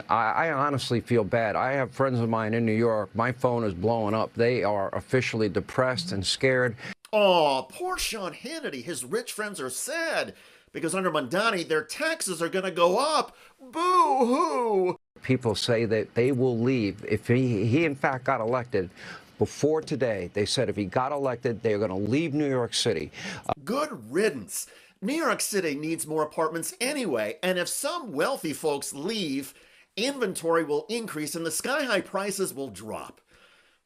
I honestly feel bad. I have friends of mine in New York. My phone is blowing up. They are officially depressed and scared. Oh, poor Sean Hannity. His rich friends are sad because under Mamdani, their taxes are going to go up. Boo-hoo! People say that they will leave if he in fact got elected. Before today, they said if he got elected, they're going to leave New York City. Good riddance. New York City needs more apartments anyway, and if some wealthy folks leave, inventory will increase and the sky-high prices will drop.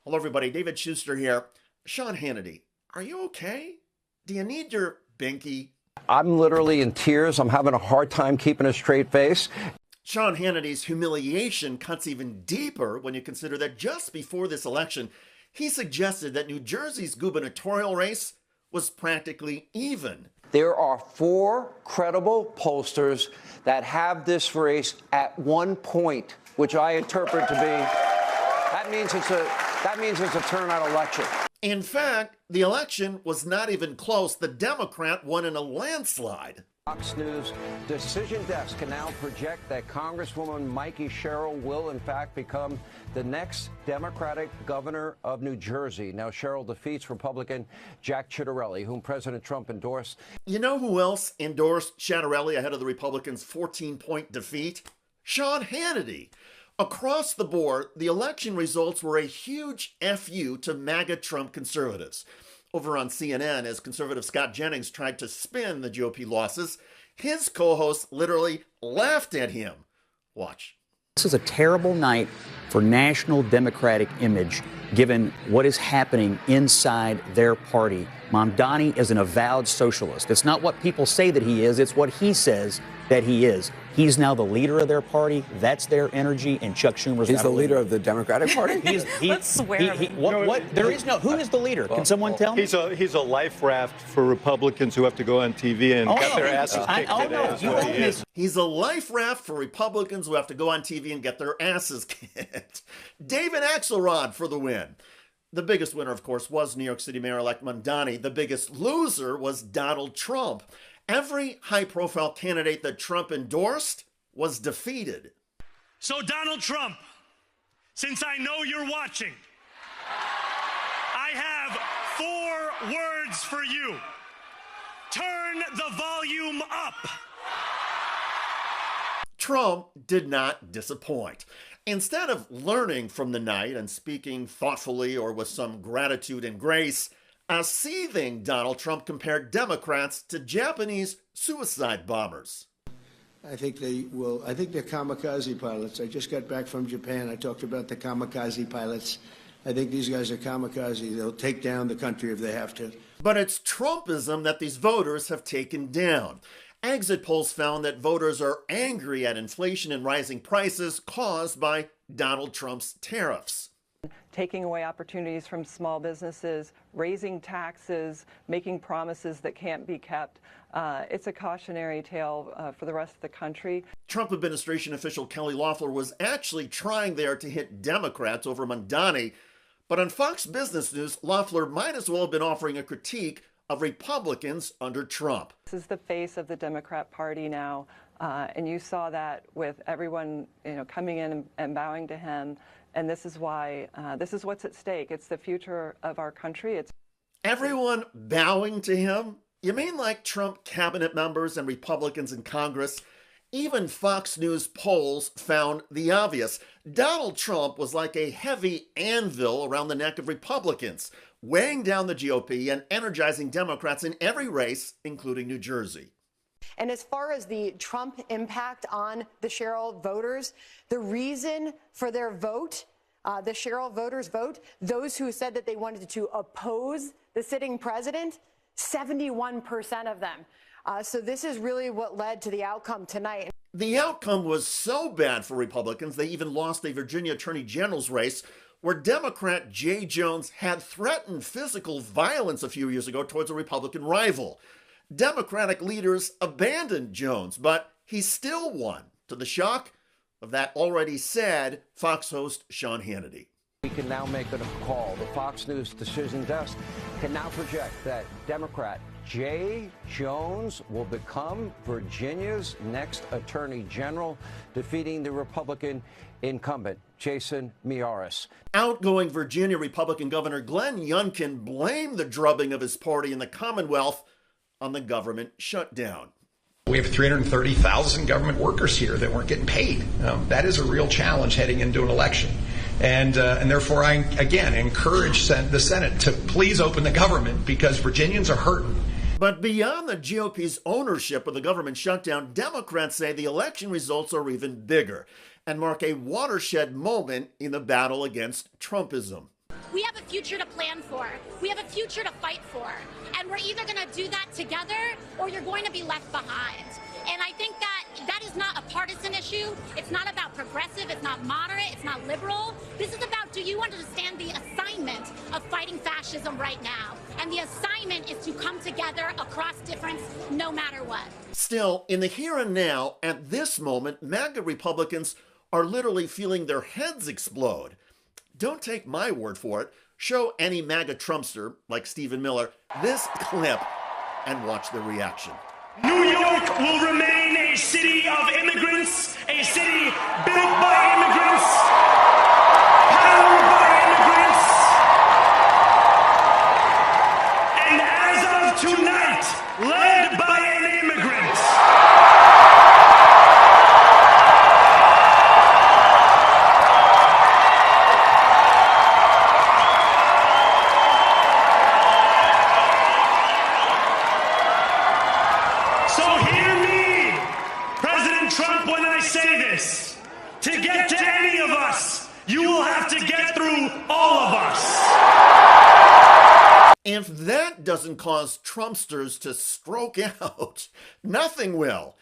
Hello, everybody. David Schuster here. Sean Hannity, are you okay? Do you need your binky? I'm literally in tears. I'm having a hard time keeping a straight face. Sean Hannity's humiliation cuts even deeper when you consider that just before this election, he suggested that New Jersey's gubernatorial race was practically even. There are 4 credible pollsters that have this race at one point, which I interpret to be, that means it's a turnout election. In fact, the election was not even close. The Democrat won in a landslide. Fox News decision desk can now project that Congresswoman Mikey Sherrill will, in fact, become the next Democratic governor of New Jersey. Now, Sherrill defeats Republican Jack Ciattarelli, whom President Trump endorsed. You know who else endorsed Ciattarelli ahead of the Republicans' 14-point defeat? Sean Hannity. Across the board, the election results were a huge FU to MAGA Trump conservatives. Over on CNN, as conservative Scott Jennings tried to spin the GOP losses, his co-host literally laughed at him. Watch. This is a terrible night for national Democratic image, given what is happening inside their party. Mamdani is an avowed socialist. It's not what people say that he is, it's what he says that he is. He's now the leader of their party. That's their energy, and Chuck Schumer's He's the leader of the Democratic Party? Let's swear. There is no. Who is the leader? Can someone tell me? He's a life raft for Republicans who have to go on TV and get their asses kicked today. He's a life raft for Republicans who have to go on TV and get their asses kicked. David Axelrod for the win. The biggest winner, of course, was New York City Mayor-elect Mamdani. The biggest loser was Donald Trump. Every high-profile candidate that Trump endorsed was defeated. So, Donald Trump, since I know you're watching, I have 4 words for you. Turn the volume up. Trump did not disappoint. Instead of learning from the night and speaking thoughtfully or with some gratitude and grace, a seething Donald Trump compared Democrats to Japanese suicide bombers. I think they're kamikaze pilots. I just got back from Japan. I talked about the kamikaze pilots. I think these guys are kamikaze. They'll take down the country if they have to. But it's Trumpism that these voters have taken down. Exit polls found that voters are angry at inflation and rising prices caused by Donald Trump's tariffs. Taking away opportunities from small businesses, raising taxes, making promises that can't be kept. It's a cautionary tale for the rest of the country. Trump administration official Kelly Loeffler was actually trying there to hit Democrats over Mamdani, but on Fox Business News, Loeffler might as well have been offering a critique of Republicans under Trump. This is the face of the Democrat Party now, and you saw that with everyone, coming in and bowing to him. And this is why, this is what's at stake. It's the future of our country. It's everyone bowing to him? You mean like Trump cabinet members and Republicans in Congress? Even Fox News polls found the obvious. Donald Trump was like a heavy anvil around the neck of Republicans, weighing down the GOP and energizing Democrats in every race, including New Jersey. And as far as the Trump impact on the Sherrill voters, the reason for their vote, the Sherrill voters' vote, those who said that they wanted to oppose the sitting president, 71% of them. So this is really what led to the outcome tonight. The outcome was so bad for Republicans, they even lost a Virginia Attorney General's race where Democrat Jay Jones had threatened physical violence a few years ago towards a Republican rival. Democratic leaders abandoned Jones, but he still won, to the shock of that already sad Fox host Sean Hannity. We can now make a call. The Fox News decision desk can now project that Democrat Jay Jones will become Virginia's next attorney general, defeating the Republican incumbent, Jason Miyares. Outgoing Virginia Republican Governor Glenn Youngkin blamed the drubbing of his party in the Commonwealth on the government shutdown. We have 330,000 government workers here that weren't getting paid. That is a real challenge heading into an election. And therefore, I, again, encourage the Senate to please open the government because Virginians are hurting. But beyond the GOP's ownership of the government shutdown, Democrats say the election results are even bigger and mark a watershed moment in the battle against Trumpism. We have a future to plan for. We have a future to fight for. And we're either going to do that together or you're going to be left behind. And I think that is not a partisan issue. It's not about progressive. It's not moderate. It's not liberal. This is about, do you understand the assignment of fighting fascism right now? And the assignment is to come together across difference no matter what. Still, in the here and now, at this moment, MAGA Republicans are literally feeling their heads explode. Don't take my word for it. Show any MAGA Trumpster, like Stephen Miller, this clip and watch their reaction. New York will remain a city of immigrants, a city built by immigrants, powered by immigrants, and as of tonight, led by an immigrant. So hear me, President Trump, when I say this. To get to any of us, you will have to get through all of us. If that doesn't cause Trumpsters to stroke out, nothing will.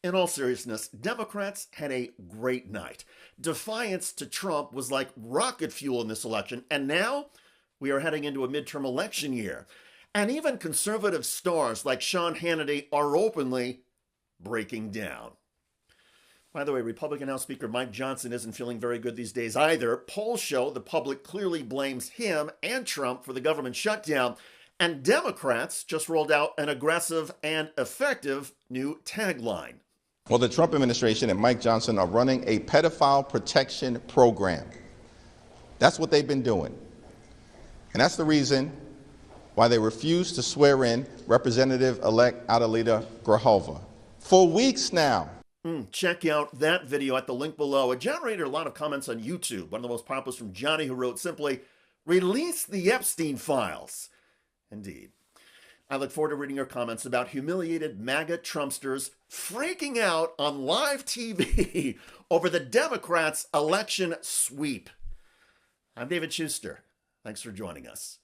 In all seriousness, Democrats had a great night. Defiance to Trump was like rocket fuel in this election, and now we are heading into a midterm election year. And even conservative stars like Sean Hannity are openly breaking down. By the way, Republican House Speaker Mike Johnson isn't feeling very good these days either. Polls show the public clearly blames him and Trump for the government shutdown. And Democrats just rolled out an aggressive and effective new tagline. Well, the Trump administration and Mike Johnson are running a pedophile protection program. That's what they've been doing. And that's the reason why they refused to swear in Representative-elect Adelita Grijalva. For weeks now. Check out that video at the link below. It generated a lot of comments on YouTube. One of the most popular was from Johnny, who wrote simply, "Release the Epstein files." Indeed. I look forward to reading your comments about humiliated MAGA Trumpsters freaking out on live TV over the Democrats' election sweep. I'm David Schuster. Thanks for joining us.